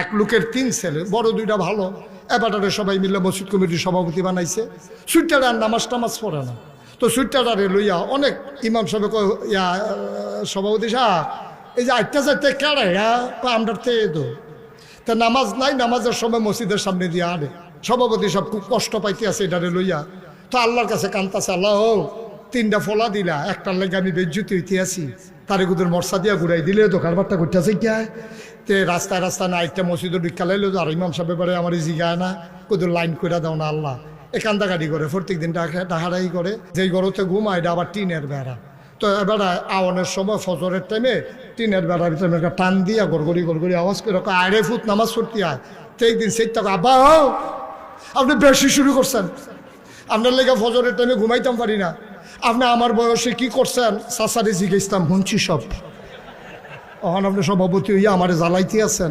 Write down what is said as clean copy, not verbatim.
এক লোকের 3 ছেলে, বড় 2টা ভালো, এবারে সবাই মিলে মসজিদ কমিটির সভাপতি বানাইছে। সুইটারে আর নামাজ টামাজ পড়ে না, তো সুইটারে লইয়া অনেক ইমাম সাহেব ইয়া সভাপতি সাহেব এই যে 8টা 4টা কেড়ে আমরা তো তা নামাজ নাই, নামাজের সময় মসজিদের সামনে দিয়ে আনে। সভাপতি সব খুব কষ্ট পাইতে আছে এটারে লইয়া, তো আল্লাহর কাছে কান্তাছে, আল্লাহ 3টা ফলা দিলা, একটার লেগে আমি বেজ্জুতি হইতে আছি, তারে কুদুর মর্সা দিয়া ঘুরাই দিলে তো কারবারটা করতেছে কে তে রাস্তায় রাস্তায় না 8টা মসজিদের ঢুকা লাইলো, আর ইমাম সাহেব এবারে আমার জিগায় না কুদুর লাইন করে দাও না আল্লাহ। কান্দাকাটি করে প্রত্যেক দিন ডাহারাই করে, যেই গরুতে ঘুমায় এটা আবার টিনের বেড়া, তো এবার আওয়ানের সময় ফজরের টাইমে টিনের বেড়ার ভিতরে একটা টান দিয়া গড়গড়ি আওয়াজ করে আয়রে ফুট নামাজ পড়তে হয়। তো একদিন সেই টাকা আব্বা আপনি বেশি শুরু করছেন, আপনার লেগে ফজরের টাইমে ঘুমাইতাম পারি না, আপনি আমার বয়সে কি করছেন সাসারে জিজ্ঞেসতাম শুনছি সব, এখন আপনি সভাপতি হইয়া আমারে জ্বালাইতে আছেন।